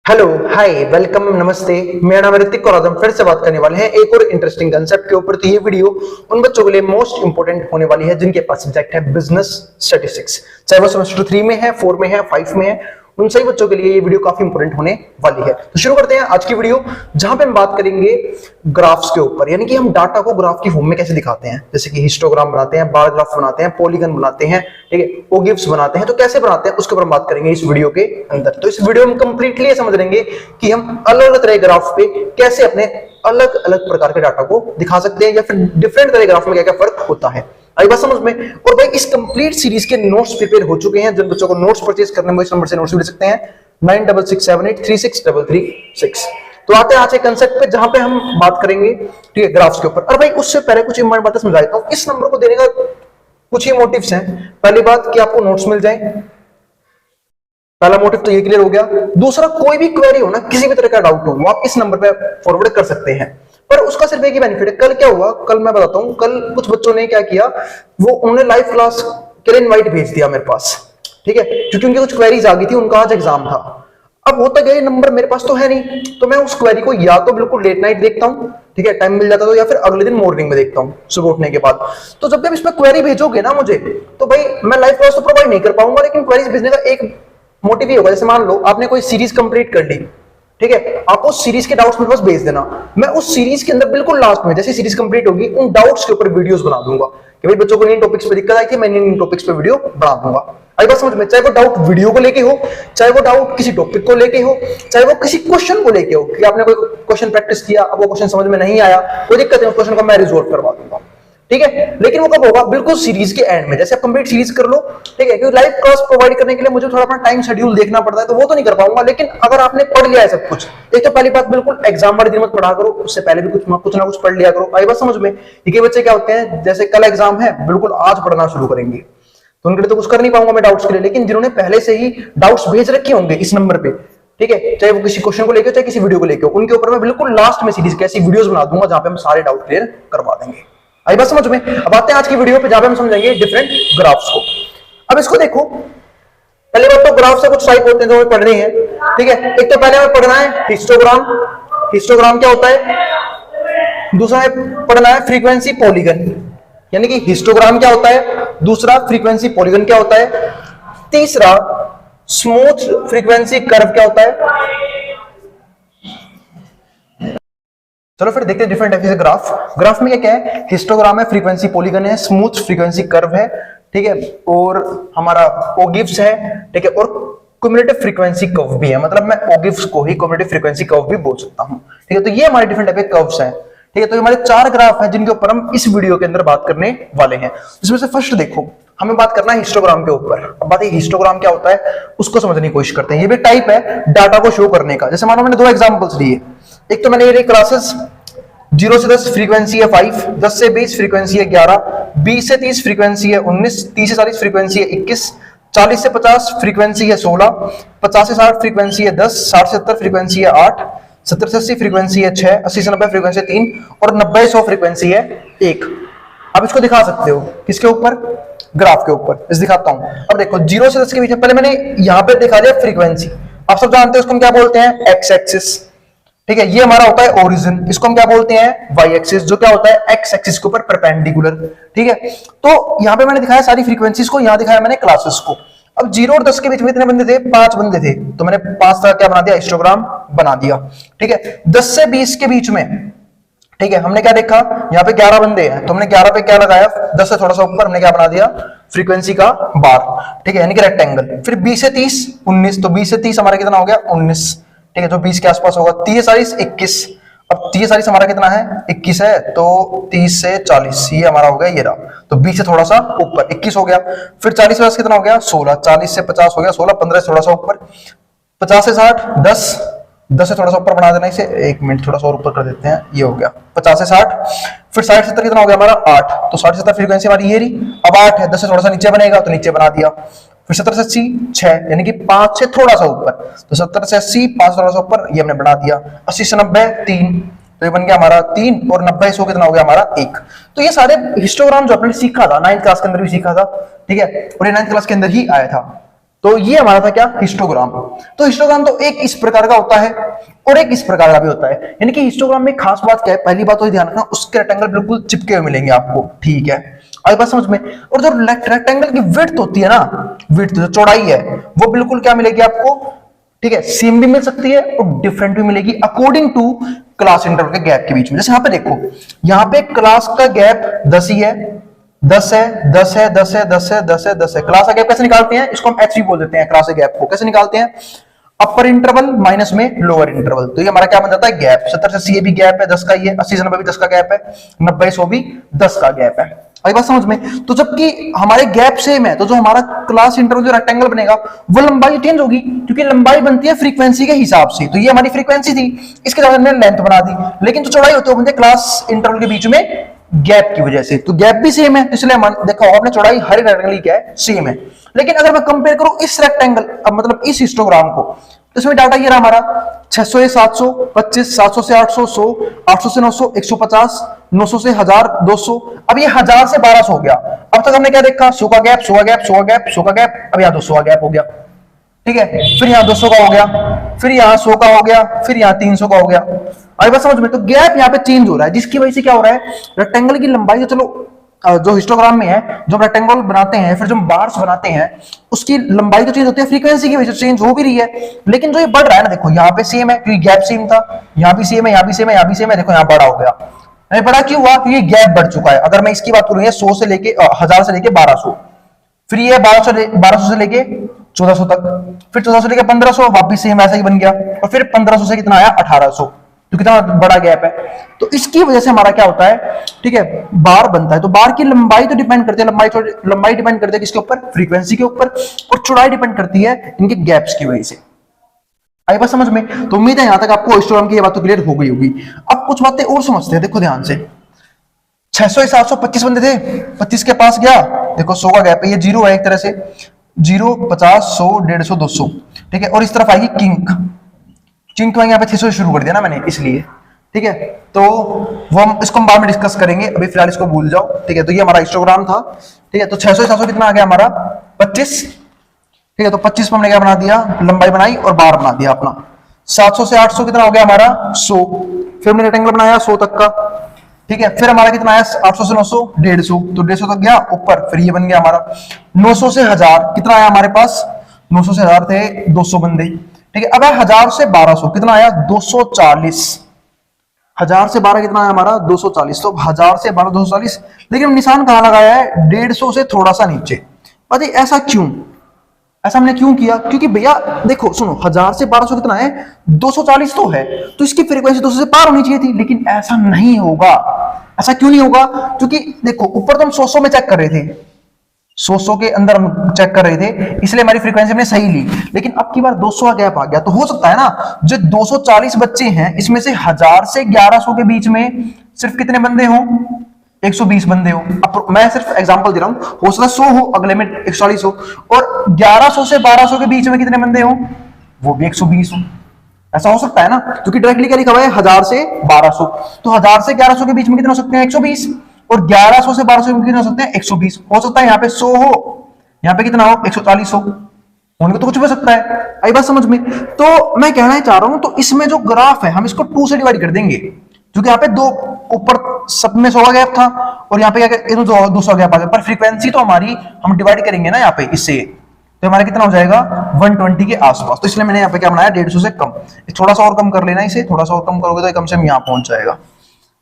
Hello hi welcome नमस्ते। मेरा नाम है ऋतिक और आज हम फिर से बात करने वाले हैं एक और इंटरेस्टिंग कंसेप्ट के ऊपर। तो ये वीडियो उन बच्चों के लिए मोस्ट इंपोर्टेंट होने वाली है जिनके पास सब्जेक्ट है बिजनेस स्टैटिस्टिक्स, चाहे वो सेमेस्टर 3 में है, 4 में है, 5 में है। उन सभी बच्चों के लिए ये वीडियो काफी इंपोर्टेंट होने वाली है। तो शुरू करते हैं आज की वीडियो, जहां पे हम बात करेंगे ग्राफ्स के ऊपर, यानी कि हम डाटा को ग्राफ की फॉर्म में कैसे दिखाते हैं। जैसे कि हिस्टोग्राम बनाते हैं, बार ग्राफ बनाते हैं, पॉलीगन बनाते हैं, ठीक है, ओगिव्स बनाते हैं। तो कैसे बनाते हैं उसके ऊपर हम बात करेंगे इस वीडियो के अंदर। तो इस वीडियो में कंप्लीटली समझ लेंगे कि हम अलग अलग तरह के ग्राफ पे कैसे अपने अलग अलग प्रकार के डाटा को दिखा सकते हैं, या फिर डिफरेंट तरह के ग्राफ में क्या क्या फर्क होता है। आई बात समझ में। और भाई इस कंप्लीट सीरीज के नोट्स प्रिपेयर हो चुके हैं। जिन बच्चों को नोट्स परचेज करने में इस नंबर से नोट्स ले सकते हैं 9667836336। तो आते हैं आज के कंसेप्ट पे, जहां पे हम बात करेंगे ठीक है ग्राफ्स के ऊपर। और भाई उससे पहले कुछ इंपॉर्टेंट बातें समझा देता हूं। इस नंबर को देने का कुछ ही मोटिव्स हैं। पहली बात कि आपको नोट्स मिल जाए, पहला मोटिव तो ये क्लियर हो गया। दूसरा, कोई भी क्वेरी हो ना, किसी भी तरह का डाउट हो, वो आप इस नंबर पे फॉरवर्ड कर सकते हैं। पर उसका सिर्फ एक ही बेनिफिट है। कल क्या हुआ, कल मैं बताता हूं। कल कुछ बच्चों ने क्या किया, वो उन्होंने लाइव क्लास के लिए इनवाइट भेज दिया मेरे पास, ठीक है, क्योंकि उनकी कुछ क्वेरीज आ गई थी, उनका आज एग्जाम था। अब होता गया, ये नंबर मेरे पास तो है नहीं, तो मैं उस क्वेरी को या तो बिल्कुल लेट नाइट देखता हूं, ठीक है, टाइम मिल जाता तो, या फिर अगले दिन मॉर्निंग में देखता हूं सुबह उठने के बाद। तो जब इसमें क्वेरी भेजोगे ना मुझे, तो भाई मैं लाइव क्लास तो प्रोवाइड नहीं कर पाऊंगा, लेकिन क्वेरीज भेजने का एक मोटिव ये होगा। जैसे मान लो आपने कोई सीरीज कंप्लीट कर ली, ठीक है, आप उस सीरीज के डाउट्स मेरे पास भेज देना। मैं उस सीरीज के अंदर बिल्कुल लास्ट में, जैसे सीरीज कंप्लीट होगी, उन डाउट्स के ऊपर वीडियोस बना दूंगा कि भाई बच्चों को इन टॉपिक्स पे दिक्कत आई थी, मैं इन टॉपिक्स पे वीडियो बना दूंगा। आई बात समझ में। चाहे वो डाउट वीडियो को लेके हो, चाहे वो डाउट किसी टॉपिक को लेके हो, चाहे वो किसी क्वेश्चन को लेके हो कि आपने कोई क्वेश्चन प्रैक्टिस किया, अब वो क्वेश्चन समझ में नहीं आया, कोई दिक्कत है, उस क्वेश्चन को मैं रिजॉल्व करवा दूंगा, ठीक है। लेकिन वो कब होगा, बिल्कुल सीरीज के एंड में, जैसे आप कंप्लीट सीरीज कर लो, ठीक है, क्योंकि लाइव क्लास प्रोवाइड करने के लिए मुझे थोड़ा अपना टाइम शेड्यूल देखना पड़ता है, तो वो तो नहीं कर पाऊंगा। लेकिन अगर आपने पढ़ लिया है सब कुछ, एक तो पहली बात, बिल्कुल एग्जाम वाले दिन मत पढ़ा करो, उससे पहले भी कुछ ना कुछ पढ़ लिया करो। आई बात समझ में। ये बच्चे क्या होते हैं, जैसे कल एग्जाम है, बिल्कुल आज पढ़ना शुरू करेंगे, तो उनके लिए तो कुछ कर नहीं पाऊंगा मैं डाउट्स के लिए। लेकिन जिन्होंने पहले से ही डाउट्स भेज रखे होंगे इस नंबर पे, ठीक है, चाहे वो किसी क्वेश्चन को लेकर, चाहे किसी वीडियो को लेकर, उनके ऊपर मैं बिल्कुल लास्ट में सीरीज कैसी वीडियोस बना दूंगा जहां पे हम सारे डाउट क्लियर करवा देंगे। आई बात समझ में। अब आते हैं आज की वीडियो पे, जहां पे हम समझेंगे डिफरेंट ग्राफ्स को। अब इसको देखो, पहली बात तो ग्राफ से कुछ टाइप होते हैं जो हमें पढ़ने हैं, ठीक है। एक तो पहले हमें पढ़ना है हिस्टोग्राम। हिस्टोग्राम क्या होता है। दूसरा है पढ़ना है फ्रीक्वेंसी पॉलीगन, यानी कि हिस्टोग्राम क्या होता है, दूसरा फ्रीक्वेंसी पॉलीगन क्या होता है, तीसरा स्मूथ फ्रीक्वेंसी कर्व क्या होता है। चलो फिर देखते हैं डिफरेंट टाइप के ग्राफ। ग्राफ में क्या है, हिस्टोग्राम है, फ्रीक्वेंसी पॉलीगन है, स्मूथ फ्रीक्वेंसी कर्व है, ठीक है, और हमारा ओगिव्स है, ठीक है, और क्युमुलेटिव फ्रीक्वेंसी कर्व भी है। मतलब मैं ओगिव्स को ही क्युमुलेटिव फ्रीक्वेंसी कर्व भी बोल सकता हूं, ठीक है। तो ये हमारे डिफरेंट टाइप के कर्व्स हैं, ठीक है। तो हमारे 4 ग्राफ हैं जिनके ऊपर हम इस वीडियो के अंदर बात करने वाले हैं। इसमें से फर्स्ट देखो, हमें बात करना है हिस्टोग्राम के ऊपर। अब बात है हिस्टोग्राम क्या होता है, उसको समझने की कोशिश करते हैं। ये भी टाइप है डाटा को शो करने का। जैसे मानो मैंने 2 एग्जांपल्स लिए। एक तो मैंने ये क्लासेस 0 से 10 फ्रीक्वेंसी है 5, 10 से 20 फ्रीक्वेंसी है 11, 20 से 30 फ्रीक्वेंसी है 19, 30 से 40 फ्रीक्वेंसी है 21, 40 से 50 फ्रीक्वेंसी है 16, 50 से 60 फ्रीक्वेंसी है 10, 60 से 70 फ्रीक्वेंसी है 8, 70 से 80 फ्रीक्वेंसी है 6, 80 से 90 फ्रीक्वेंसी है 3, और 90 से 100 फ्रीक्वेंसी है 1। अब इसको दिखा सकते हो किसके ऊपर, ग्राफ के ऊपर। इस दिखाता हूं। अब देखो 0 से 10 के बीच में, पहले मैंने यहां पे दिखा दिया फ्रीक्वेंसी। आप सब जानते हैं उसको हम क्या बोलते हैं, एक्स एक्सिस, ठीक है। ये हमारा होता है ओरिजिन, इसको हम क्या बोलते हैं, वाई एक्सिस, जो क्या होता है एक्स एक्सिस के ऊपर परपेंडिकुलर, ठीक है। तो यहां पे मैंने दिखाया सारी फ्रीक्वेंसीज को, यहां दिखाया मैंने क्लासेस को। अब 0 और 10 के बीच में इतने बंदे थे, 5 बंदे थे, तो मैंने 5 का क्या बना दिया, हिस्टोग्राम बना दिया, ठीक है। 10 से 20 के बीच में, ठीक है, हमने क्या देखा, यहाँ पे 11 बंदे हैं, तो हमने 11 पे क्या लगाया, 10 से थोड़ा सा ऊपर हमने क्या बना दिया, फ्रीक्वेंसी का बार, ठीक है, यानी कि रेक्टेंगल। फिर 20 से 30 19, तो 20 से 30 हमारा कितना हो गया, 19, ठीक है, जो 20 के आसपास होगा। 30 से 40 21, अब 30 से 40 हमारा कितना है, 21 है, तो 30 से 40 ये हमारा हो गया, ये रहा, तो 20 से थोड़ा सा ऊपर 21 हो गया। फिर 40 से 50 कितना हो गया, 16, 40 से 50 हो गया 16, 15 से थोड़ा सा ऊपर, 50 से 60 10, 10 से थोड़ा सा ऊपर बना देना इसे, 1 मिनट थोड़ा सा और ऊपर कर देते हैं, ये हो गया 50 से 60। फिर 60 से 70 कितना हो गया हमारा, 8, तो 60 से 70 फ्रीक्वेंसी हमारी ये रही। अब 8 है, 10 से थोड़ा सा नीचे बनेगा, तो नीचे बना दिया। फिर 70 से 80 6, यानी कि 5 से थोड़ा सा ऊपर, तो 70 से 80 5 से थोड़ा सा ऊपर, ये हमने बना दिया। 80 से 90 3, तो ये बन गया हमारा 3, और 90 से 100 कितना हो गया हमारा 1। तो ये सारे हिस्टोग्राम जो आपने सीखा था 9th क्लास के अंदर भी सीखा था, ठीक है, और ये 9th क्लास के अंदर ही आया था। तो ये हमारा था क्या, हिस्टोग्राम। तो हिस्टोग्राम तो एक इस प्रकार का होता है और एक इस प्रकार का भी होता है। यानी कि हिस्टोग्राम में खास बात क्या है, पहली बात तो ध्यान रखना, उसके रेक्टेंगल बिल्कुल चिपके हुए मिलेंगे आपको, ठीक है, आई बात समझ में। और जो रेक्टेंगल की विड्थ होती है ना, विड्थ जो चौड़ाई है, वो बिल्कुल क्या मिलेगी आपको, ठीक है, सेम भी मिल सकती है और डिफरेंट भी मिलेगी अकॉर्डिंग टू क्लास इंटरवल के गैप के बीच में। जैसे यहाँ पे देखो, यहाँ पे क्लास का गैप 10 ही है, 10 है, 10 है, 10 है, 10 है, 10 है, 10 है। क्लास का गैप कैसे निकालते हैं, इसको हम एच बोल देते हैं। क्लास के गैप को कैसे निकालते हैं, अपर इंटरवल माइनस में लोअर इंटरवल। तो ये हमारा क्या बन जाता है, गैप। 70 से 80 भी गैप है 10 का ही है, 80 से 90 भी 10 का गैप है, 90 100 भी 10 का गैप है। आई बात समझ में। तो जबकि हमारे गैप सेम है, तो जो हमारा क्लास इंटरवल जो रेक्टेंगल बनेगा वो लंबाई चेंज होगी, क्योंकि लंबाई बनती है फ्रीक्वेंसी के हिसाब से। तो ये हमारी फ्रीक्वेंसी थी, इसके साथ हमने लेंथ बना दी, लेकिन जो चौड़ाई होती है वो बनती है क्लास इंटरवल के बीच में गैप की वजह से। तो गैप भी सेम है, इसलिए देखो आपने चौड़ाई हर रेक्टेंगल की क्या है, सेम है। लेकिन अगर मैं कंपेयर करूं इस रेक्टेंगल, अब मतलब इस हिस्टोग्राम को, तो इसमें डाटा ये रहा हमारा 600 से 700, 25, 700 से 800, 100, 800 से 900, 150, 900 से 1000, 200। अब ये 1000 से 1200 हो गया। अब तक हमने क्या देखा, 100 का गैप, 100 का गैप, 100 का गैप, 100 का गैप, अब यहाँ 200 का गैप हो गया, ठीक है, फिर यहाँ 200 का हो गया, फिर यहाँ 100 का हो गया, फिर यहाँ 300 का हो गया। आई बात समझ में। तो गैप यहाँ पे चेंज हो रहा है, जिसकी वजह से क्या हो रहा है, रेक्टेंगल की लंबाई तो चलो जो हिस्टोग्राम में है, जो रेक्टेंगल बनाते हैं फिर जो बार्स बनाते हैं, उसकी लंबाई तो चेंज होती है, फ्रीक्वेंसी की वजह से चेंज हो भी रही है। लेकिन जो ये बढ़ रहा है ना, देखो यहाँ पे सेम है क्योंकि गैप सेम था, यहाँ भी सेम है, यहाँ भी सेम है, यहाँ भी सेम है, देखो यहाँ बड़ा हो गया। नहीं बड़ा क्यों हुआ, क्योंकि गैप बढ़ चुका है। अगर मैं इसकी बात करूँ 100 से लेके 1000 से लेके 1200, फिर ये 1200 से लेके 1400 तक, फिर 1400 से लेके 1500, वापिस सेम ऐसा ही बन गया, और फिर 1500 से कितना आया 1800। तो कितना बड़ा गैप है। तो इसकी वजह से हमारा क्या होता है, ठीक है, बार बनता है। तो बार की लंबाई तो डिपेंड करती है, लंबाई डिपेंड करती है किसके ऊपर, फ्रीक्वेंसी के ऊपर, और चौड़ाई डिपेंड करती है इनके गैप्स की वजह से। आई बात समझ में। तो उम्मीद है यहां तक आपको हिस्टोग्राम की ये बात तो क्लियर हो गई होगी। अब कुछ बातें और समझते हैं, देखो ध्यान से। 600 से 700 25 बंदे थे, 25 के पास गया, देखो 100 का गैप है, ये जीरो है एक तरह से, 0, 50, 100, 150, 200, ठीक है। और इस तरफ आएगी किंक, चिंक यहाँ पे 600 से शुरू कर दिया ना मैंने, इसलिए, ठीक है। तो वो हम इसको बाद में डिस्कस करेंगे, अभी फिलहाल इसको भूल जाओ, ठीक है। तो ये हमारा हिस्टोग्राम था, ठीक है। तो 600 से 700 कितना आ गया हमारा, 25, ठीक है। तो 25 में हमने क्या बना दिया, लंबाई बनाई और बार बना दिया अपना। 700 से 800 कितना हो गया हमारा, 100, फिर हमने रेक्टेंगल बनाया 100 तक का, ठीक है। फिर हमारा कितना आया 800 से 900, 150, तो 150 तक गया ऊपर, फिर ये बन गया हमारा 900 से 1000, कितना आया हमारे पास, 900 से 1000 थे 200 बंदे, ठीक है। अब 1000 से 1200 कितना आया, 240, 1000 से 12 कितना आया हमारा, 240। तो 1000 से 12 240, लेकिन निशान कहां लगाया है, 150 से थोड़ा सा नीचे। पता ऐसा क्यों, ऐसा हमने क्यों किया, क्योंकि भैया देखो सुनो, 1000 से 1200 कितना है, 240 तो है, तो इसकी फ्रीक्वेंसी 200 से पार होनी चाहिए थी, लेकिन ऐसा नहीं होगा। ऐसा क्यों नहीं होगा, क्योंकि देखो ऊपर तो हम 100 में चेक कर रहे थे, 100 के अंदर हम चेक कर रहे थे, इसलिए हमारी फ्रीक्वेंसी हमने सही ली। लेकिन अब की बार 200 का गैप आ गया, तो हो सकता है ना जो 240 बच्चे हैं, इसमें से 1000 से 1100 के बीच में सिर्फ कितने बंदे हों, 120 बंदे हो। अब मैं सिर्फ एग्जांपल दे रहा हूं, हो सकता है 100 हो, अगले में 140 हो, और 1100 से 1200 के बीच में कितने बंदे हो, वो भी 120 हो। ऐसा हो सकता है ना, क्योंकि डायरेक्टली क्या लिखा हुआ है 1000 से 1200, तो 1000 से 1100 के बीच में कितने हो सकते हैं, 120, और 1100 से 1200 में कितने हो सकते हैं, 120। हो सकता है यहाँ पे 100 हो, यहाँ पे कितना हो, 140 हो, होने को तो कुछ भी हो सकता है। आई बात समझ में। तो मैं कहना चाह रहा हूं, तो इसमें जो ग्राफ है हम इसको 2 से डिवाइड कर देंगे, क्योंकि यहाँ पे दो ऊपर सब में 100 का गैप था, और यहाँ पे क्या 200 गैप आ गया, पर फ्रीक्वेंसी तो हमारी हम डिवाइड करेंगे ना यहाँ पे इससे, तो हमारा कितना हो जाएगा 120 के आसपास। तो इसलिए मैंने यहाँ पे क्या बनाया, 150 से कम। थोड़ा सा और कम कर लेना इसे, थोड़ा सा और कम करोगे तो कम से कम यहाँ पहुंच जाएगा।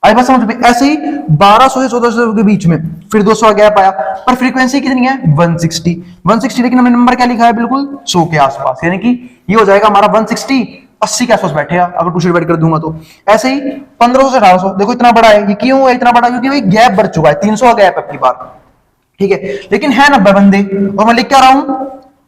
आई बात समझ में। ऐसे ही 1200 से 1400 के बीच में फिर 200 का गैप आया, पर फ्रीक्वेंसी कितनी है, 160, लेकिन हमने नंबर क्या लिखा है, बिल्कुल 100 के आसपास, यानी कि ये हो जाएगा हमारा 160, 80 के आसपास बैठेगा अगर 2 से डिवाइड कर दूंगा तो। ऐसे ही 1500 से 1800, देखो इतना बड़ा है, ये क्यों है इतना बड़ा, क्योंकि भाई गैप बढ़ चुका है, 300 का गैप है अपनी बार, ठीक है। लेकिन है 90 बंदे, और मैं लिख क्या रहा हूं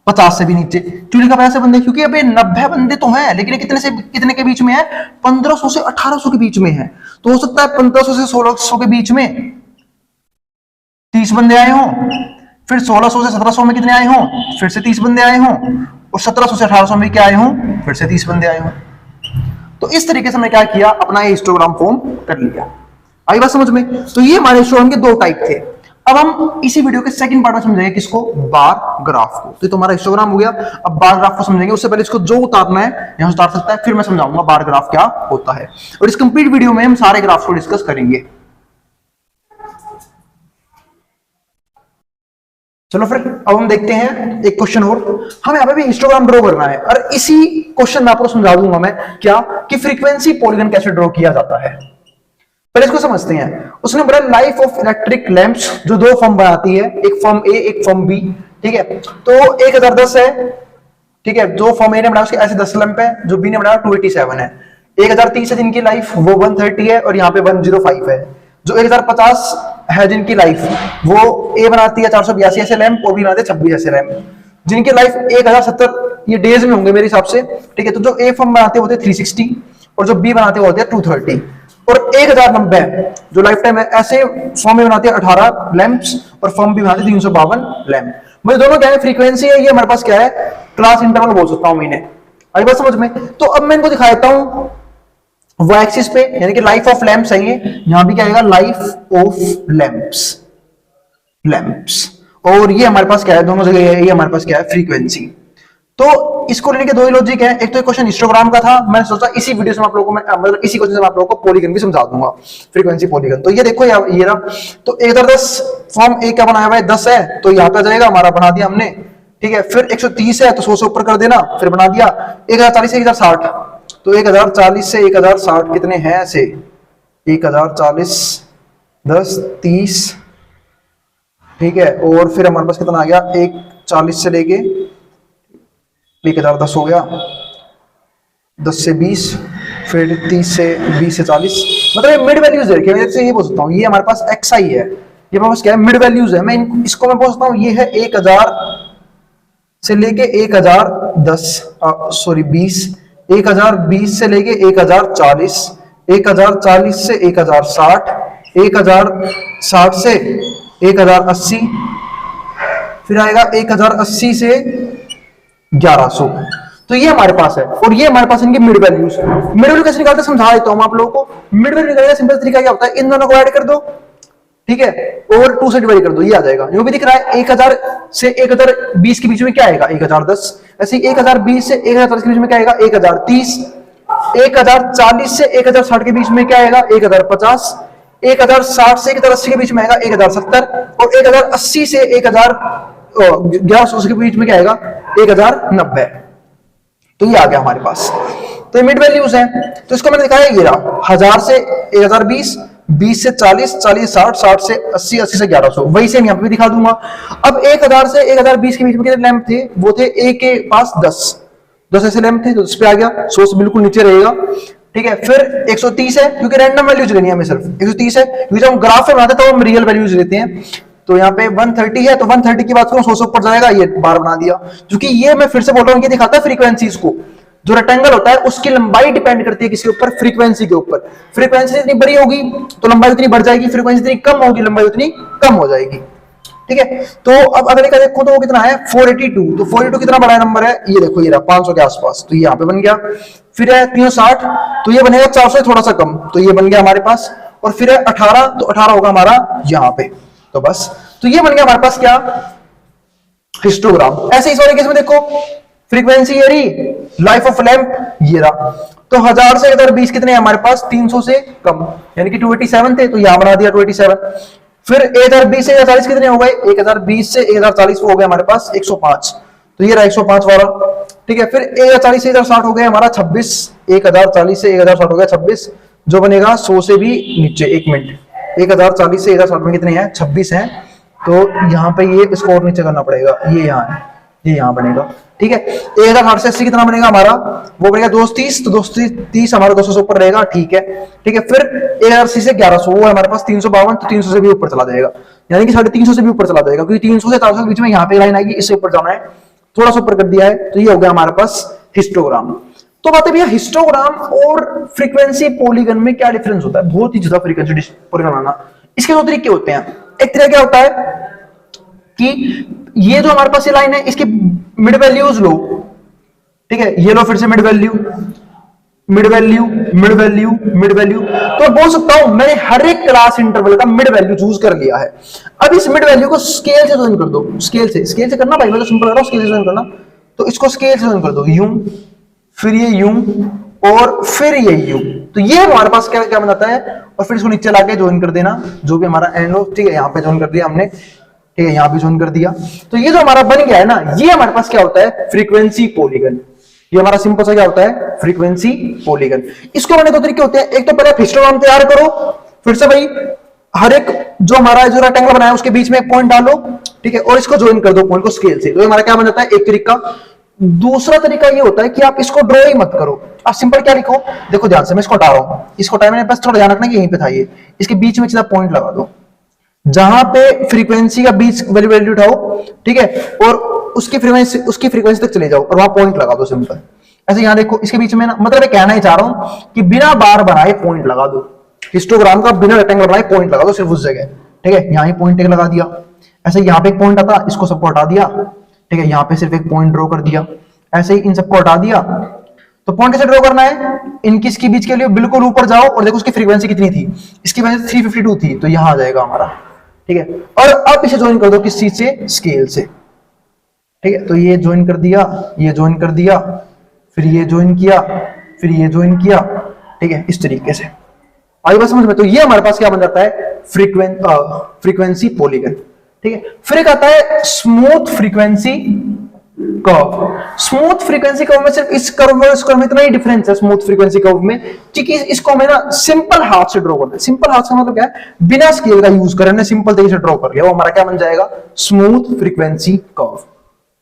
50 से भी नीचे, क्यों लिखा 50 बंदे, क्योंकि अबे 90 बंदे तो हैं, लेकिन कितने से कितने के बीच में है, 1500 से 1800 के बीच में है। तो हो सकता है 1500 से 1600 के बीच में 30 बंदे आए हों, फिर 1600 से 1700 में कितने आए हों, फिर से 30 बंदे आए हों, और 1700 से 1800 में क्या आए हों, फिर से 30 बंदे आए हों। तो इस तरीके से मैं क्या किया, अपना ये हिस्टोग्राम फॉर्म कर लिया। आई बात समझ में। तो ये हमारे हिस्टोग्राम के 2 टाइप थे। अब हम इसी वीडियो के सेकंड पार्ट में समझेंगे किसको, बार ग्राफ को। तो तुम्हारा हिस्टोग्राम हो गया, अब बार ग्राफ को समझेंगे। उससे पहले इसको जो उतारना है यहां से उतार सकता है, फिर मैं समझाऊंगा बार ग्राफ क्या होता है, और इस कंप्लीट वीडियो में हम सारे ग्राफ्स को डिस्कस करेंगे। चलो फिर अब हम देखते हैं एक क्वेश्चन और। हमें यहाँ पे भी हिस्टोग्राम ड्रॉ करना है, और इसी क्वेश्चन में आपको समझा दूंगा मैं क्या कि फ्रीक्वेंसी पॉलीगन कैसे ड्रॉ किया जाता है। पहले इसको समझते हैं। उसने बोला लाइफ ऑफ इलेक्ट्रिक लैंप्स, जो दो फॉर्म बनाती है, एक फॉर्म ए एक फॉर्म बी, ठीक है। तो 1010 है, ठीक है, जो फॉर्म ए ने बनाया उसके ऐसे 10 लैंप है, जो बी ने बनाया 287 है। 1030 है जिनकी लाइफ वो 130 है, और यहाँ पे 105 है। जो 1050 है जिनकी लाइफ वो ए बनाती है 482 ऐसे लैंप, और बी बनाते हैं 26 ऐसे लैंप, जिनकी लाइफ 1070 ये डेज में होंगे मेरे हिसाब से, ठीक है। तो जो ए फॉर्म बनाते होते 360, और जो बी बनाते होते हैं 230, और 1090 जो लाइफ टाइम है ऐसे फॉर्म में बनाते हैं 18 लैंप्स, और फॉर्म बी बनाते 352 लैंप। मुझे दोनों क्या है, फ्रीक्वेंसी है, ये हमारे पास क्या है, क्लास इंटरवल बोल सकता हूं महीने। आई बात समझ में। तो अब मैं इनको दिखा देता हूं वो एक्सिस पे, यानी कि लाइफ ऑफ लैंप्स है ये, यहां भी क्या आएगा, लाइफ ऑफ लैंप्स, लैंप्स, और ये हमारे पास क्या है, दोनों जगह ये हमारे पास क्या है, फ्रीक्वेंसी। तो इसको लेने के दो ही लॉजिक है। एक तो क्वेश्चन हिस्टोग्राम का था, मैंने सोचा इसी वीडियो से आप लोगों को मतलब इसी क्वेश्चन से मैं आप लोगों को पॉलीगन भी समझा दूंगा, फ्रीक्वेंसी पॉलीगन। तो ये देखो ये रहा, तो 1010 फॉर्म ए क्या बनाया हुआ है, 10 है, तो यहाँ पे जाएगा हमारा, बना दिया हमने, ठीक है। फिर 130 है तो 100 से ऊपर कर देना, फिर बना दिया 1040 से 1060, तो 1040 से 1060 कितने हैं ऐसे, 1040 10 30, ठीक है। और फिर हमारे पास कितना आ गया, 140 से लेके 1010 हो गया, 10 से 20, फिर 30 से 20 से 40, मतलब मिड वैल्यूज है। मैं ये बोल सकता हूँ ये हमारे पास xi है, ये हमारे पास क्या है, मिड वैल्यूज है। मैं इसको मैं बोल सकता हूँ ये है 1000 से लेके 1010 सॉरी 20, 1020 से लेके 1040, 1040 से 1060, 1060 से 1080, फिर आएगा 1080 से 1100। तो ये हमारे पास है, और ये हमारे पास इनके मिड वैल्यूज। मिड वैल्यू कैसे निकालते हैं समझा देता हूं आप लोगों को। मिड वैल्यू निकालने का सिंपल तरीका क्या होता है, इन दोनों को ऐड कर दो, ठीक है, और 2 से डिवाइड कर दो, ये आ जाएगा। जो भी दिख रहा है 1000 से 1020 के बीच में क्या आएगा, 1010। ऐसे 1020 से 1040 के बीच में क्या आएगा, 1030। 1040 से 1060 के बीच में क्या आएगा, 1050। 1060 से 1080 के बीच में आएगा 1070, और 1080 से 1100 के बीच में क्या आएगा, 1090। तो ये आ गया हमारे पास। तो ये मिड वैल्यूज हैं। तो इसको मैंने दिखाया, ये रहा 1000 से 1020, 20 से 40, 40 से 60, 60 से 80, 80 से 1100। वही सेम यहाँ पे भी दिखा दूंगा। अब 1000 से 1020 के बीच में कितने लैंप थे, वो थे ए के पास 10 ऐसे लैंप थे, तो इस पे आ गया, 100 से बिल्कुल नीचे रहेगा, ठीक है। फिर 130 है, क्योंकि रैंडम वैल्यूज लेनी है हमें, सिर्फ 130 है, क्योंकि जब हम ग्राफ में बनाते हैं तो हम रियल वैल्यूज लेते हैं। तो यहाँ पे 130 है, तो 130 की बात करूं 100 से ऊपर जाएगा, ये बार बना दिया। क्योंकि ये मैं फिर से बोल रहा हूँ, ये दिखाता है फ्रीक्वेंसीज को। जो रेक्टेंगल होता है उसकी लंबाई डिपेंड करती है किसके ऊपर, फ्रीक्वेंसी के ऊपर। फ्रीक्वेंसी जितनी बड़ी होगी तो लंबाई उतनी बढ़ जाएगी, फ्रीक्वेंसी जितनी कम होगी लंबाई उतनी कम हो जाएगी, ठीक है। तो अब अगले का देखो, तो वो कितना है 482। तो 482 कितना बड़ा नंबर है, ये देखो ये रहा 500 के आसपास, तो ये यहाँ पे बन गया। फिर है 360, तो ये बनेगा 400 थोड़ा सा कम, तो ये बन गया हमारे पास। और फिर है 18, तो 18 होगा हमारा यहाँ पे। तो बस, तो ये बन गया हमारे पास क्या, हिस्टोग्राम। ऐसे इस वाले केस में देखो, फ्रीक्वेंसी ये रही, लाइफ ऑफ लैंप ये रहा। तो 1000 से 1020 कितने हैं हमारे पास, 300 से कम, यानी कि 287 थे, तो यहां बना दिया 287। फिर 1020 से 1040 कितने हो गए, 1020 से 1040 हो गए हमारे पास 105, तो ये रहा 105 वाला, ठीक है। फिर 1040 से 1060 हो गए हमारा 26, 1040 से 1060 हो गया 26, जो बनेगा 100 से भी नीचे। 1 मिनट, 1040 से 1060 में कितने हैं, 26 हैं। तो यहाँ पे ये इसको और नीचे करना पड़ेगा, ये यहाँ है, ये यहाँ बनेगा, ठीक है। 1060 से 80 कितना बनेगा हमारा, वो बनेगा 230, तो 230 हमारा 200 से ऊपर रहेगा, ठीक है, ठीक है। फिर 1080 से 1100, वो है हमारे पास 352, तो 300 से भी ऊपर चला जाएगा, यानी कि 350 से भी ऊपर चला जाएगा, क्योंकि 300 से 400 के बीच में यहाँ पे लाइन आएगी, इससे ऊपर जाना है, थोड़ा सा ऊपर कर दिया है, तो ये हो गया हमारे पास हिस्टोग्राम। तो बात है भैया, हिस्टोग्राम और फ्रीक्वेंसी पॉलीगन में क्या डिफरेंस होता है, बहुत ही ज्यादा फ्रीक्वेंसी पॉलीगन बनाना। इसके दो तरीके होते हैं। एक तरीका क्या होता है कि ये जो हमारे पास ये लाइन है, इसकी मिड वैल्यूज लो, ठीक है, ये लो फिर से mid value, mid value, mid value, mid value. तो बोल सकता हूं मैंने हर एक क्लास इंटरवल का मिड वैल्यू चूज कर लिया है। अब इस मिड वैल्यू को स्केल से ज्वाइन कर दो, स्केल से करना भाई, मैं तो सिंपल कर रहा हूं, स्केल से ज्वाइन करना। तो इसको स्केल से ज्वाइन कर दो, यूं, फिर ये यूं, और फिर ये यूं। तो ये हमारे पास क्या क्या बनाता है, और फिर इसको नीचे लाके ज्वाइन कर देना, जो भी हमारा एंड हो। ठीक है, यहाँ पे ज्वाइन कर दिया हमने, ठीक है, यहाँ भी ज्वाइन कर दिया। तो ये जो हमारा बन गया है ना, ये हमारे पास क्या होता है, फ्रीक्वेंसी पॉलीगन। ये हमारा सिंपल सा क्या होता है, फ्रीक्वेंसी पॉलीगन। इसको बनाने दो तरीके होते हैं, एक तो पहले हिस्टोग्राम तैयार करो, फिर से भाई हर एक जो हमारा जो रेक्टेंगल बनाया उसके बीच में एक पॉइंट डालो, ठीक है, और इसको ज्वाइन कर दो पॉइंट को स्केल से। तो हमारा क्या बन जाता है, एक तरीका। दूसरा तरीका ये होता है कि आप इसको ड्रॉ ही मत करो, आप सिंपल क्या लिखो, देखो ध्यान से, मैं इसको हटा रहा हूं, इसको हटाने में बस थोड़ा ध्यान रखना कि यहीं पे था ये, इसके बीच में सीधा पॉइंट लगा दो, जहां पे फ्रीक्वेंसी का बीच वैल्यू उठाओ, ठीक है, और उसकी फ्रीक्वेंसी तक चले जाओ और वहां पॉइंट लगा दो सिंपल। ऐसे यहां देखो, इसके बीच में ना, मतलब मैं कहना ही चाह रहा हूं कि बिना बार बनाए पॉइंट लगा दो, हिस्टोग्राम का बिना रेक्टेंगल बनाए पॉइंट लगा दो सिर्फ उस जगह, ठीक है। यहां ही पॉइंट एक लगा दिया, ऐसे यहां पे एक पॉइंट आता, इसको सबको हटा दिया, ठीक है, यहां पे सिर्फ एक पॉइंट ड्रॉ कर दिया, ऐसे ही इन सबको हटा दिया। तो पॉइंट कैसे ड्रॉ करना है, इनकी इसके बीच के लिए बिल्कुल ऊपर जाओ और देखो उसकी फ्रीक्वेंसी कितनी थी, इसकी वजह से 352 थी, तो यहां आ जाएगा हमारा, ठीक है। और अब इसे ज्वाइन कर दो किस चीज से, स्केल से, ठीक है। तो ये ज्वाइन कर दिया, ये ज्वाइन कर दिया, फिर ये ज्वाइन किया, फिर ये ज्वाइन किया, ठीक है, इस तरीके से। आई बात समझ में? तो ये हमारे पास क्या बन जाता है, फ्रीक्वेंसी पॉलीगन, ठीक है। फिर एक आता है smooth frequency curve. Smooth frequency curve में सिर्फ इस कर्व और इस कर्व में इतना ही डिफरेंस है स्मूथ फ्रीक्वेंसी कर्व में, क्योंकि इसको हमें ना सिंपल हाथ से ड्रॉ करना है। सिंपल हाथ से मतलब क्या है, बिना स्केल का यूज करने सिंपल तरीके से ड्रॉ कर लिया, वो हमारा क्या बन जाएगा, स्मूथ फ्रीक्वेंसी कर्व,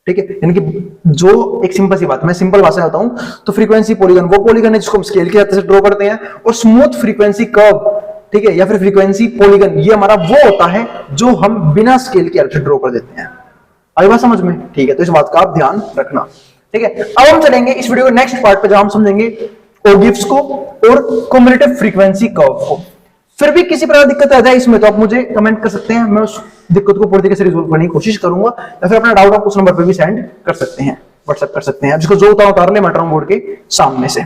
ठीक है। यानी कि जो एक सिंपल सी बात, मैं सिंपल भाषा में बताऊं तो फ्रीक्वेंसी पॉलीगन वो पॉलीगन है जिसको हम स्केल के हाथ से ड्रॉ करते हैं, और स्मूथ फ्रीक्वेंसी कर्व, ठीक है, या फिर फ्रीक्वेंसी पॉलीगन, ये हमारा वो होता है जो हम बिना स्केल के हाथ से ड्रॉ कर देते हैं। आई बात समझ में? ठीक है, तो इस बात का आप ध्यान रखना, ठीक है। अब हम चलेंगे इस वीडियो के नेक्स्ट पार्ट पे, जहां हम समझेंगे ओगिव्स को और क्युमुलेटिव फ्रीक्वेंसी कर्व को। फिर भी किसी प्रकार दिक्कत आ जाए इसमें तो आप मुझे कमेंट कर सकते हैं, मैं उस दिक्कत को पूरी तरीके से रिजोल्व करने की कोशिश करूंगा, या फिर अपना डाउट आप उस नंबर पे भी सेंड कर सकते हैं, व्हाट्सएप कर सकते हैं, जिसको जो उतार ले मैटरम बोर्ड के सामने से।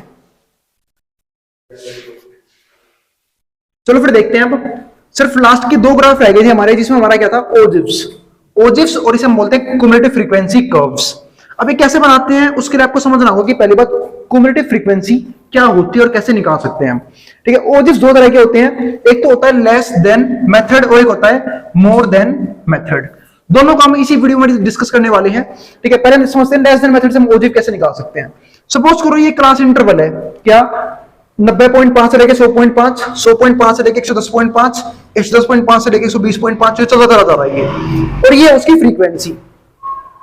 चलो फिर देखते हैं, अब सिर्फ लास्ट के दो ग्राफ रह गए थे हमारे, जिसमें हमारा क्या था, ओजिव्स, और इसे हम बोलते हैं क्युमुलेटिव फ्रीक्वेंसी कर्व्स। अब ये कैसे बनाते हैं उसके लिए आपको समझना होगा कि पहली बात क्युमुलेटिव फ्रीक्वेंसी क्या होती है और कैसे निकाल सकते हैं हम, ठीक है। ओजिव्स दो तरह के होते हैं, एक तो होता है लेस देन मेथड और एक होता है मोर देन मेथड। दोनों को हम इसी वीडियो में डिस्कस करने वाले हैं, ठीक है। पहले समझते हैं लेस देन मेथड से हम ओजिव कैसे निकाल सकते हैं। सपोज करो ये क्लास इंटरवल है, क्या 90.5 से लेके 100.5, 100.5 से लेके 110.5, 110.5 से लेके 120.5, चलता रहा है ये, और ये उसकी फ्रीक्वेंसी।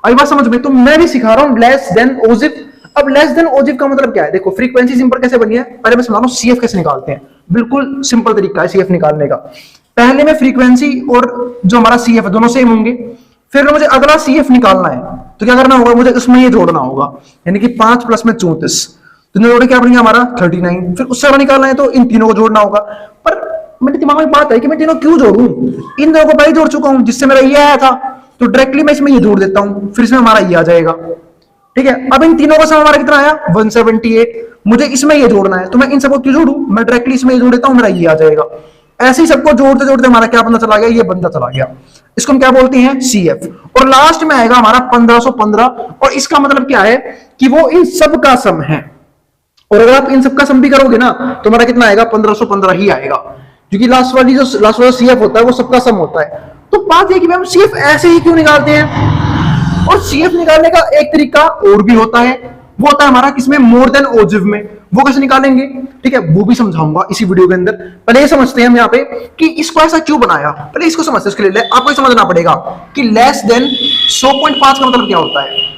आई बात समझ में? तो मैं भी सिखा रहा हूं लेस देन ओजिव। अब लेस देन ओजिव का मतलब क्या है, देखो फ्रीक्वेंसी सिंपल कैसे बनी है, पहले मैं समझा रहा हूं सीएफ कैसे निकालते हैं। बिल्कुल सिंपल तरीका है सीएफ निकालने का। पहले में फ्रीक्वेंसी और जो हमारा सीएफ है दोनों सेम होंगे, फिर मुझे अगला सीएफ निकालना है, तो क्या करना होगा, मुझे उसमें ये जोड़ना होगा, यानी कि 5 प्लस में 34, तो जोड़े क्या बनेगा हमारा 39। फिर उससे अगर निकालना है तो इन तीनों को जोड़ना होगा। पर मेरे दिमाग में बात है कि मैं तीनों क्यों जोड़ूं, इन दोनों को पहले जोड़ चुका हूं, जिससे मेरा ये आया था, तो डायरेक्टली मैं इसमें ये जोड़ देता हूं, फिर इसमें हमारा ये आ जाएगा, ठीक है। अब इन तीनों का सम हमारा कितना आया, 178, मुझे इसमें ये जोड़ना है, तो मैं इन सबको क्यों जोड़ूं, मैं डायरेक्टली इसमें ये जोड़ देता हूं, मेरा ये आ जाएगा। ऐसे ही सबको जोड़ते जोड़ते हमारा क्या बनता चला गया, ये बनता चला गया। इसको हम क्या बोलते हैं, सीएफ। और लास्ट में आएगा हमारा 1515, और इसका मतलब क्या है कि वो इन सब का सम है। और अगर आप इन सबका सम भी करोगे ना तो हमारा कितना आएगा, 1515 ही आएगा, क्योंकि लास्ट वाला सीएफ होता है वो सबका सम होता है। तो बात है कि हम सीएफ ऐसे ही क्यों निकालते हैं, और सीएफ निकालने का एक तरीका और भी होता है, वो होता है हमारा किसमें, मोर देन ओजिव में। वो कैसे निकालेंगे, ठीक है, वो भी समझाऊंगा इसी वीडियो के अंदर। पहले ये समझते हैं हम यहाँ पे कि इसको ऐसा क्यों बनाया, पहले इसको समझते हैं। उसके लिए आपको समझना पड़ेगा कि लेस देन 100.5 का मतलब क्या होता है।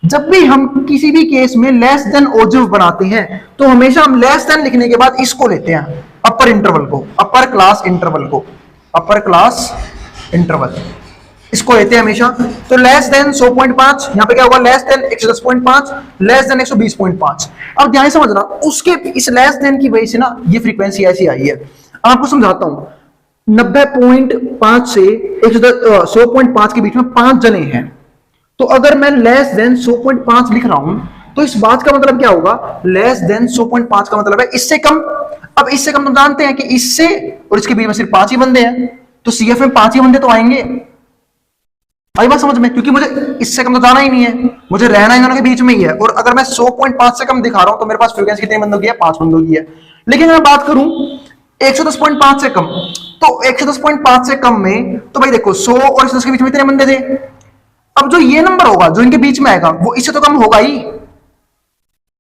जब भी हम किसी भी केस में लेस देन ओजिव बनाते हैं तो हमेशा हम लेस देन लिखने के बाद इसको लेते हैं, अपर इंटरवल को, अपर क्लास इंटरवल को, अपर क्लास इंटरवल इसको लेते हैं हमेशा। तो लेस देन 100.5, यहां पे क्या होगा, लेस देन 110.5, लेस देन 120.5। अब ध्यान से समझना, उसके इस लेस देन की वजह से ना ये फ्रीक्वेंसी ऐसी आई है। आपको समझाता हूं, 90.5 से 100.5 के बीच में 5 जने हैं, तो अगर मैं लेस देन 100.5 लिख रहा हूं तो इस बात का मतलब क्या होगा, लेस देन 100.5 का मतलब है इससे कम। अब इससे कम तो जानते हैं कि इससे और इसके बीच में सिर्फ 5 ही बंदे हैं, तो सीएफ में 5 ही बंदे तो आएंगे। आई बात समझ में, क्योंकि मुझे इससे कम तो जाना ही नहीं है, मुझे रहना इन दोनों के बीच में ही है। और अगर मैं 100.5 से कम दिखा रहा हूं तो मेरे पास फ्रीक्वेंसी कितने बंदों की है, 5 बंदों की है। लेकिन अगर बात करूं 110.5 से कम, तो 110.5 से कम में तो भाई देखो 100 और 110 के बीच में इतने बंदे थे। अब जो ये नंबर होगा जो इनके बीच में आएगा वो इससे तो कम होगा ही,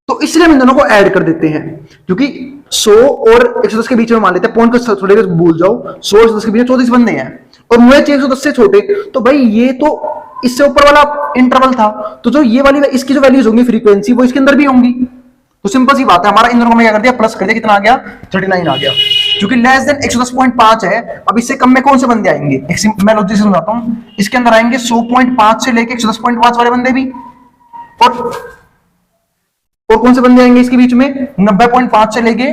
तो इसलिए हम इन दोनों को ऐड कर देते हैं। क्योंकि 100 और 110 के बीच में मान लेते हैं, पॉइंट को थोड़े भूल जाओ, 100 और 110 के बीच में 34 बंदे हैं और मुझे चाहिए 110 से छोटे, तो भाई ये तो इससे ऊपर वाला इंटरवल था, तो जो ये वाली इसकी जो वैल्यूज होंगी फ्रीक्वेंसी वो इसके अंदर भी होंगी। तो सिंपल सी बात है, हमारा इन दोनों में क्या कर दिया, प्लस कर दिया, कितना आ गया 39 आ गया। क्योंकि लेस देन 110.5 है, अब इससे कम में कौन से बंदे आएंगे, मैं लॉजिक से समझाता हूं। इसके अंदर आएंगे 100.5 से लेके 110.5 वाले बंदे भी, और कौन से बंदे आएंगे इसके बीच में 90.5 से लेके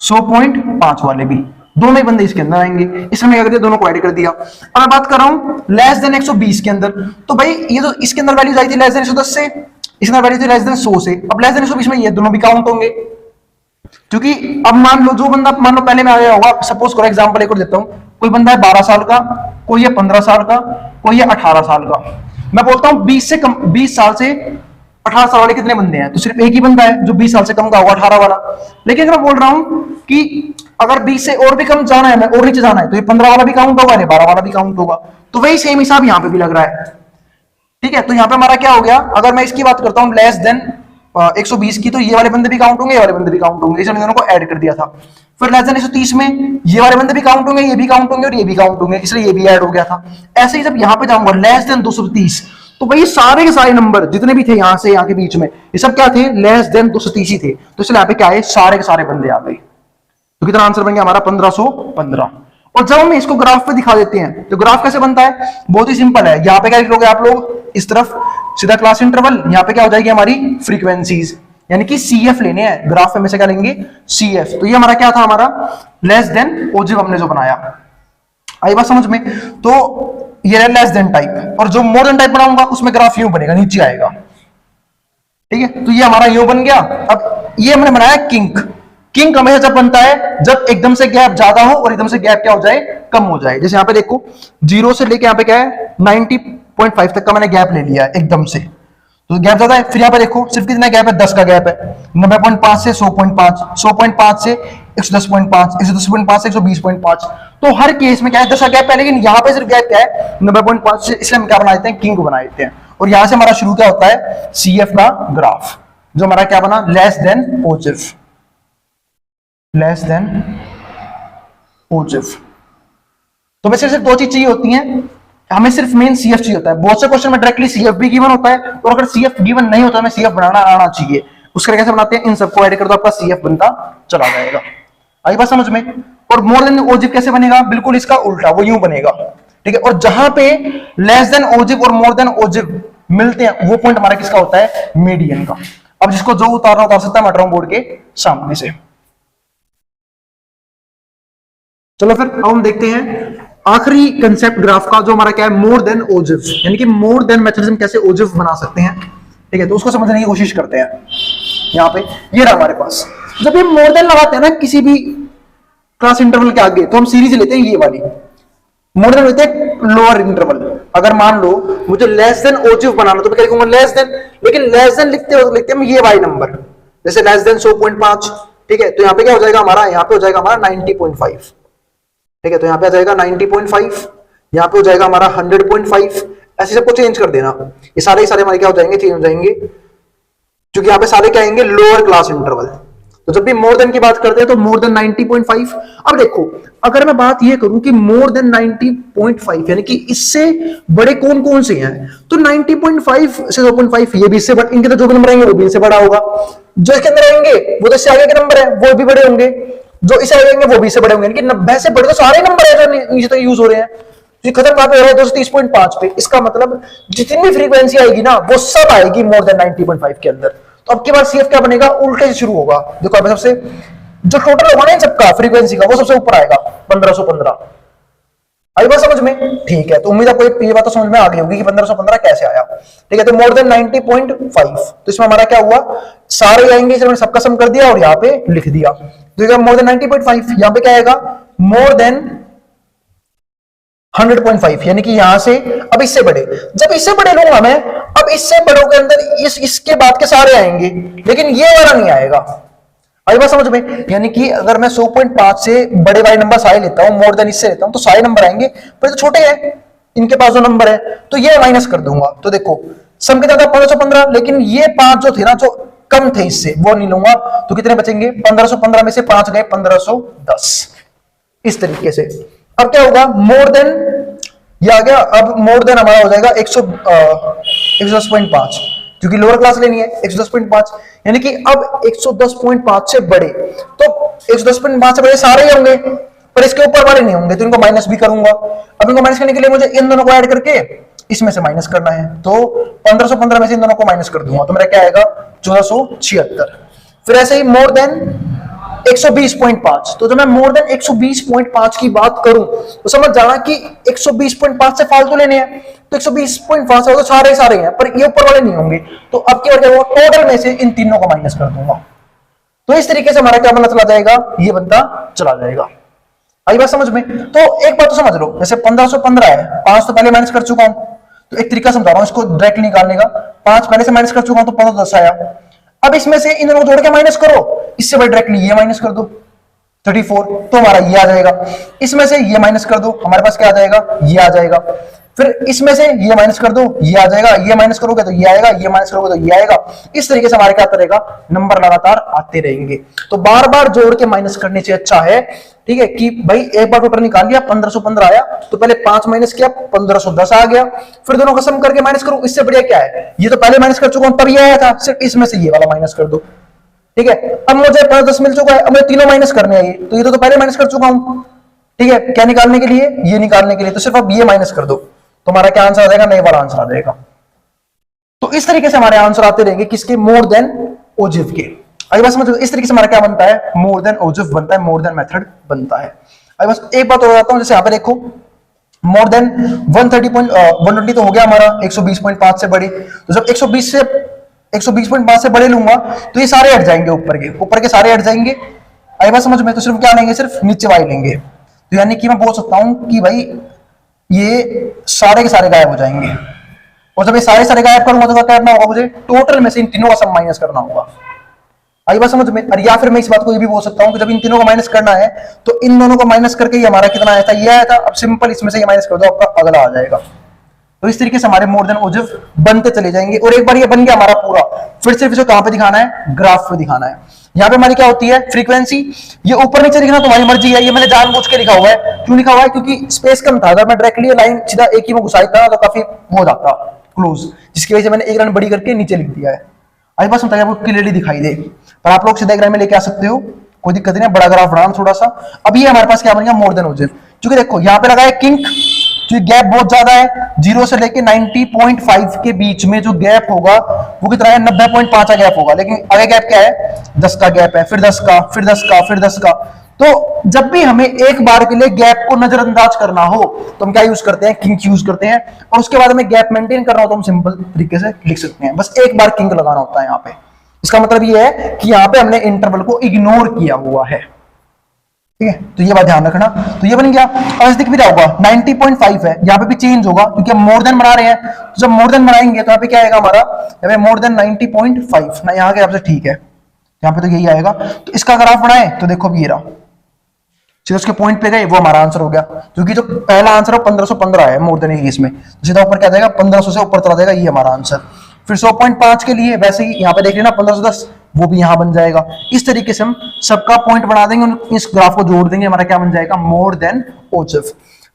100.5 वाले भी, दोनों ही बंदे इसके अंदर आएंगे। इसमें क्या कर दिया, दोनों को ऐड कर दिया। अब मैं बात कर रहा हूं लेस देन 120 के अंदर, तो भाई ये जो इसके अंदर वैल्यूज आई थी लेस देन 110 से, इसके अंदर वैल्यू थी लेस देन 100 से, अब लेस देन 120 में ये दोनों भी काउंट होंगे। क्योंकि अब मान लो जो बंदा मान लो पहले में आया होगा, सपोज करो एग्जांपल एक और देता हूं, कोई बंदा है 12 साल का, कोई है 15 साल का, कोई है 18 साल का। मैं बोलता हूं 20 से कम, 20 साल से 18 साल वाले कितने बंदे हैं, तो सिर्फ एक ही बंदा है जो 20 साल से कम का होगा, 18 वाला। लेकिन अगर मैं बोल रहा हूं कि अगर 20 से और भी कम जाना है, और नीचे जाना है, तो ये 15 वाला भी काउंट होगा, 12 वाला भी काउंट होगा। तो वही सेम हिसाब यहां पे भी लग रहा है। ठीक है, तो यहां पे हमारा क्या हो गया, अगर मैं इसकी बात करता हूं लेस देन 120 की, तो ये वाले बंदे भी काउंट होंगे, ये वाले बंदे भी काउंट होंगे, इसलिए दोनों को ऐड कर दिया था। फिर लेस देन 130 में ये वाले बंदे भी काउंट होंगे, ये भी काउंट होंगे और ये भी काउंट होंगे, इसलिए ये भी ऐड हो गया था। ऐसे ही जब यहां पे जाऊंगा लेस देन 230, तो भाई सारे के सारे नंबर जितने भी थे यहां से यहां के बीच में, ये सब क्या थे, लेस देन 230 ही थे। तो इसलिए यहां पे क्या है, सारे के सारे बंदे आ गए। तो कितना आंसर बन गया हमारा 1515। और जब हम इसको ग्राफ पे दिखा देते हैं तो ग्राफ कैसे बनता है, बहुत ही सिंपल है। यहां पे क्या लिखोगे आप लोग, इस तरफ सीधा क्लास इंटरवल, यहां पे क्या हो जाएगी हमारी फ्रीक्वेंसीज, यानी कि सीएफ लेने हैं ग्राफ में से, क्या लेंगे सीएफ। तो ये हमारा क्या था, हमारा लेस देन ओजिव हमने जो बनाया। आई बात समझ में, तो ये लेस देन टाइप, और जो मोर देन टाइप बनाऊंगा उसमें ग्राफ यूं बनेगा, नीचे आएगा। ठीक है, तो ये हमारा यूं बन गया। अब ये हमने बनाया किंक। किंक हमेशा जब बनता है जब एकदम से गैप ज्यादा हो और एकदम से गैप क्या हो जाए, कम हो जाए। जैसे यहां पे देखो 0 से लेके यहां पे क्या है 90.5 तक का मैंने गैप ले लिया है एकदम से, तो गैप ज्यादा है। फिर यहां पे देखो सिर्फ कितना गैप है, 10 का गैप है, 90.5 से 100.5, 100.5 से 110.5, 110.5 से 120.5। तो हर केस में क्या है 10 का गैप है, लेकिन यहां पे सिर्फ गैप क्या है 90.5 से, इसलिए हम क्या बना देते हैं, किंक बना देते हैं। और यहां से हमारा शुरू क्या होता है, सीएफ का ग्राफ, जो हमारा क्या बना, लेस देन ओजिव, लेस देन ओजिव। तो वैसे सिर्फ दो चीज चाहिए होती हैं, हमें सिर्फ मेन सीएफ चाहिए होता है। बहुत से क्वेश्चन में डायरेक्टली सीएफ भी गिवन होता है, और अगर सीएफ गिवन नहीं होता हमें सीएफ बनाना आना चाहिए। उसके कैसे बनाते हैं, इन सबको ऐड कर दो, आपका सीएफ बनता चला जाएगा। आई बात समझ में। और मोर देन ओजिव कैसे बनेगा, बिल्कुल इसका उल्टा, वो यूं बनेगा। ठीक है, और जहां पे लेस देन ओजिव और मोर देन ओजिव मिलते हैं वो पॉइंट हमारा किसका होता है, मीडियन का। अब जिसको जो उतारना उतार सकता है, मैं ड्रॉइंग बोर्ड के सामने से। चलो फिर अब हम देखते हैं आखिरी कंसेप्ट ग्राफ का, जो हमारा क्या है, मोर देन ओजिव, यानी कि मोर देन मेथड से हम कैसे ओजिव बना सकते हैं। ठीक है, तो उसको समझने की कोशिश करते हैं। यहाँ पे ये रहा हमारे पास, जब ये मोर देन लगाते हैं ना किसी भी क्लास इंटरवल के आगे, तो हम सीरीज लेते हैं ये वाली, मोर देन लेते हैं लोअर इंटरवल। अगर मान लो मुझे लेस देन ओजिव बनाना, तो मैं क्या लिखूंगा, लेस देन, लेकिन लेस देन लिखते हो लिखते हैं ये वाई नंबर, जैसे लेस देन 100.5। ठीक है, तो यहाँ पे क्या हो जाएगा हमारा, यहाँ पे हो जाएगा हमारा 90.5। ठीक है, तो यहाँ पे आ जाएगा 90.5, यहाँ पे हो जाएगा हमारा 100.5। ऐसे सबको चेंज कर देना, ये सारे हमारे क्या हो जाएंगे, चेंज हो जाएंगे, क्योंकि यहाँ पे सारे क्या आएंगे, लोअर क्लास इंटरवल। तो जब भी मोर देन की बात करते हैं तो मोर देन 90.5। अब देखो अगर मैं बात ये करूं कि मोर देन 90.5 यानी कि इससे बड़े कौन कौन से हैं, तो 90.5 से 0.5 ये भी इससे बड़े, इनके तो जो भी नंबर आएंगे वो भी इससे बड़ा होगा। जो इसके अंदर आएंगे वो तो इससे आगे के नंबर है, वो भी बड़े होंगे, जो इसे आएंगे वो भी इससे बड़े होंगे। यानी कि 90 से बड़े तो सारे नंबर है जो नीचे तक यूज हो रहे हैं। तो खत्म कहां पे हो रहा है, 230.5 पे। इसका मतलब जितनी भी फ्रीक्वेंसी आएगी ना वो सब आएगी मोर देन 90.5 के अंदर। तो अब की बार सीएफ क्या बनेगा, उल्टे से शुरू होगा। देखो अब सबसे जो टोटल होगा ना इन सबका फ्रीक्वेंसी का, वो सबसे ऊपर आएगा 1515। आई बात समझ में? ठीक है, तो उम्मीद आपको ये बात तो समझ में आ गई होगी कि 1515 कैसे आया। ठीक है, तो मोर देन 90.5, तो इसमें हमारा क्या हुआ, सारे आएंगे, इसमें सबका सम कर दिया और यहाँ पे लिख दिया। तो मोर देन 90.5, यहाँ पे क्या आएगा, मोर देन 100.5, यानी कि यहां से अब इससे बड़े, जब इससे बड़े लूंगा मैं, अब इससे बड़ों के अंदर इसके बाद के सारे आएंगे, लेकिन ये वाला नहीं आएगा। आई बात समझ में? यानी कि अगर मैं 100.5 से बड़े वाले नंबर सारे लेता हूं, मोर देन इससे लेता हूं, तो सारे नंबर आएंगे, पर तो छोटे हैं, इनके पास जो नंबर है, तो ये माइनस कर दूंगा। तो देखो सम कितना था 1515, लेकिन ये 5 जो थे ना, जो कम थे इससे, वो नहीं लूंगा, तो कितने बचेंगे, 1515 में से 5 गए, 1510। इस तरीके से अब क्या होगा, मोर देन, ये आ गया, अब मोर देन हमारा हो जाएगा 110.5, क्योंकि लोअर क्लास लेनी है, 110.5, यानी कि अब 110.5 से बड़े, तो 110.5 से बड़े सारे ही होंगे, पर इसके ऊपर वाले नहीं होंगे, तो इनको माइनस भी करूंगा। अब इनको माइनस करने के लिए मुझे इन दोनों को ऐड करके इसमें से माइनस करना है, तो 1515 में से इन दोनों को माइनस कर दूंगा, तो मेरा क्या आएगा, 1476। फिर ऐसे ही मोर देन 120.5, तो जब मैं मोर देन 120.5 की बात करूं, तो समझ जाना कि 120.5 से फालतू लेने हैं, तो 120.5 से तो सारे सारे हैं, पर ये ऊपर वाले नहीं होंगे, तो अब क्या हो, टोटल में से इन तीनों को माइनस कर दूंगा। तो इस तरीके से हमारा क्या बनना चला जाएगा, ये बनता चला जाएगा। आई बात समझ में? तो एक बात तो समझ लो, जैसे 1515 है, 5 तो पहले माइनस कर चुका हूं, तो एक तरीका समझा रहा हूं इसको डायरेक्ट निकालने का, 5 पहले से माइनस कर चुका हूं, तो 1510 आया। अब इसमें से इन दोनों को जोड़ के माइनस करो, इससे बड़े डायरेक्टली ये माइनस कर दो, 34, तो हमारा ये आ जाएगा। इसमें से ये माइनस कर दो, हमारे पास क्या आ जाएगा, ये आ जाएगा। फिर इसमें से ये माइनस कर दो, ये आ जाएगा, ये माइनस करोगे तो ये आएगा, ये माइनस करोगे तो ये आएगा। इस तरीके से हमारे क्या आता रहेगा, नंबर लगातार आते रहेंगे। तो बार बार जोड़ के माइनस करने से अच्छा है, ठीक है, कि भाई एक बार टोटल निकाल लिया, 1515 आया, तो पहले 5 माइनस किया, 1510 आ गया, फिर दोनों का सम करके माइनस करो। इससे बढ़िया क्या है, ये तो पहले माइनस कर चुका हूं, तब ये आया था, सिर्फ इसमें से ये वाला माइनस कर दो। ठीक है, अब मुझे 10 मिल चुका है, अब मुझे तीनों माइनस करने हैं, तो ये तो पहले माइनस कर चुका हूं। ठीक है, क्या निकालने के लिए, ये निकालने के लिए, तो सिर्फ अब ये माइनस कर दो, तो हमारा क्या आंसर आ जाएगा, नए वाला आंसर आ जाएगा। तो इस तरीके से हमारे आंसर आते रहेंगे, किसके, मोर देन ओजिव के। आई बस समझो, इस तरीके से हमारा क्या बनता है, मोर देन ओजिव बनता है, मोर देन मेथड बनता है। आई बस एक बात और बताता हूं, जैसे यहां पे देखो मोर देन 120 तो हो गया हमारा 120.5 से बड़ी, तो जब 120.5 से बड़े लूंगा, तो ये सारे हट जाएंगे, ऊपर के सारे हट जाएंगे। आई बात समझ में? तो सिर्फ क्या लेंगे, सिर्फ नीचे वाले लेंगे। तो यानी कि मैं बोल सकता हूं कि भाई ये सारे के सारे गायब हो जाएंगे, और जब ये सारे गायब करूंगा तो क्या करना होगा, मुझे टोटल में से इन तीनों का सम माइनस करना होगा। आई बात समझ में? और या फिर मैं इस बात को ये भी बोल सकता हूं कि जब इन तीनों को माइनस करना है, तो इन दोनों को माइनस करके ये हमारा कितना आया था, ये आया था। अब सिंपल इसमें से ये माइनस कर दो, आपका अगला आ जाएगा। तो इस तरीके से हमारे मोर देन ओजिव बनते चले जाएंगे। और एक बार ये बन गया हमारा पूरा, फिर सिर्फ इसे कहां पे दिखाना है, ग्राफ पे दिखाना है। यहाँ पे हमारी क्या होती है, फ्रीक्वेंसी, ये ऊपर नीचे लिखना तुम्हारी मर्जी है, ये मैंने जानबूझ के लिखा हुआ है। क्यों लिखा हुआ है, क्योंकि स्पेस कम था, अगर मैं डायरेक्टली लाइन सीधा एक ही में घुसाई था तो काफी हो जाता क्लोज, जिसकी वजह से मैंने एक लाइन बड़ी करके नीचे लिख दिया है। आई बस आपको क्लियरली दिखाई दे, पर आप लोग सीधा एक लाइन में लेके आ सकते हो, कोई दिक्कत नहीं, बड़ा ग्राफ बनाना थोड़ा सा। अब ये हमारे पास क्या बन गया, मोर देन ओजिव। क्योंकि देखो यहाँ पे लगा है किंक, जो गैप बहुत ज्यादा है, 0 से लेके 90.5 के बीच में जो गैप होगा वो कितना है, 90.5 का गैप होगा। लेकिन आगे गैप क्या है, 10 का गैप है, फिर 10 का, फिर 10 का, फिर 10 का। तो जब भी हमें एक बार के लिए गैप को नजरअंदाज करना हो, तो हम क्या यूज करते हैं, किंक यूज करते हैं। और उसके बाद हमें गैप मेंटेन करना हो तो हम सिंपल तरीके से लिख सकते हैं, बस एक बार किंक लगाना होता है यहाँ पे। इसका मतलब ये है कि यहाँ पे हमने इंटरवल को इग्नोर किया हुआ है। ठीक है, तो ये बात ध्यान रखना। तो ये बन गया, और दिख भी रहा होगा 90.5 है, यहाँ पे भी चेंज होगा क्योंकि हम मोर देन बना रहे हैं। तो जब मोर देन बनाएंगे तो यहाँ पे क्या आएगा हमारा, यहाँ पे मोर देन 90.5 ना, यहाँ के आपसे ठीक है, यहाँ पे तो यही आएगा। तो इसका ग्राफ बनाए तो देखो ये रहा, चलो उसके पॉइंट पे गए, वो हमारा आंसर हो गया। क्योंकि जो पहला आंसर है 1515 है मोर देन इसमें, तो सीधा ऊपर क्या जाएगा, 1500 से ऊपर चला जाएगा, ये हमारा आंसर। फिर 100.5 के लिए वैसे ही यहाँ पे देख लेना 1510, वो भी यहां बन जाएगा। इस तरीके से हम सबका पॉइंट बना देंगे, इस ग्राफ को जोड़ देंगे, हमारा क्या बन जाएगा, मोर देन ओजिव।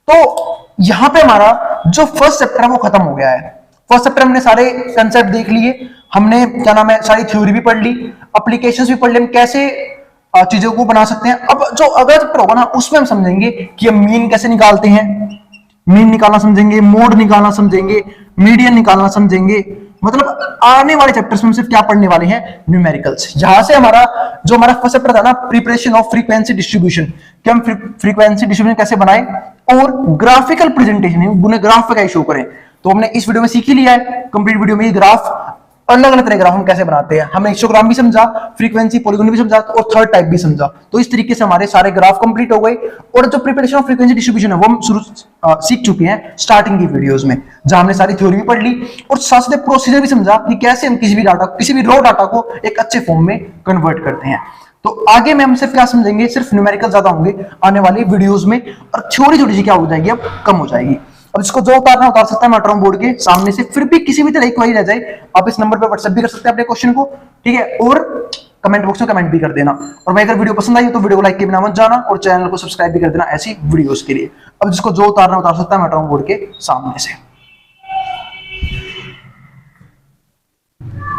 तो यहां पे हमारा जो फर्स्ट चैप्टर है वो खत्म हो गया है। फर्स्ट चैप्टर हमने सारे कंसेप्ट देख लिए, हमने क्या नाम है, सारी थ्योरी भी पढ़ ली, एप्लीकेशंस भी पढ़ ली, हम कैसे चीजों को बना सकते हैं। अब जो अगला चैप्टर होगा ना, उसमें हम समझेंगे कि हम मीन कैसे निकालते हैं, मीन निकालना समझेंगे, मोड निकालना समझेंगे, मीडियन निकालना समझेंगे। मतलब आने वाले चैप्टर्स में हम सिर्फ क्या पढ़ने वाले हैं, न्यूमेरिकल्स। यहां से हमारा जो हमारा फर्स्ट चैप्टर था ना, प्रिपरेशन ऑफ फ्रीक्वेंसी डिस्ट्रीब्यूशन, कि हम फ्रीक्वेंसी डिस्ट्रीब्यूशन कैसे बनाए, और ग्राफिकल प्रेजेंटेशन उन्हें ग्राफ का शो करें। तो हमने इस वीडियो में सीख ही लिया है कंप्लीट वीडियो में ग्राफ, अलग अलग तरह ग्राफ हम कैसे बनाते हैं, हमने हिस्टोग्राम भी समझा, फ्रीक्वेंसी पॉलीगॉन भी समझा और थर्ड टाइप भी समझा। तो इस तरीके से हमारे सारे ग्राफ कंप्लीट हो गए और जो प्रिपरेशन ऑफ फ्रीक्वेंसी डिस्ट्रीब्यूशन है वो हम शुरू सीख चुके हैं स्टार्टिंग की वीडियोस में, जहां हमने सारी थ्योरी भी पढ़ ली और साथ साथ प्रोसीजर भी समझा कि कैसे हम किसी भी डाटा, किसी भी रॉ डाटा को एक अच्छे फॉर्म में कन्वर्ट करते हैं। तो आगे में हम सिर्फ क्या समझेंगे, सिर्फ न्यूमेरिकल ज्यादा होंगे आने वाली वीडियोस में और थ्योरी थोड़ी सी क्या हो जाएगी, अब कम हो जाएगी। अब इसको जो उतारना उतार सकता है मैट्रॉन बोर्ड के सामने से, फिर भी किसी भी तरह की क्वेरी रह जाए आप इस नंबर पे व्हाट्सएप भी कर सकते हैं अपने क्वेश्चन को, ठीक है, और कमेंट बॉक्स में कमेंट भी कर देना। और मैं अगर वीडियो पसंद आई तो वीडियो को लाइक के बिना मत जाना और चैनल को सब्सक्राइब भी कर देना ऐसी वीडियोस के लिए। अब जिसको जो उतारना उतार सकता है मैट्रॉन बोर्ड के सामने से।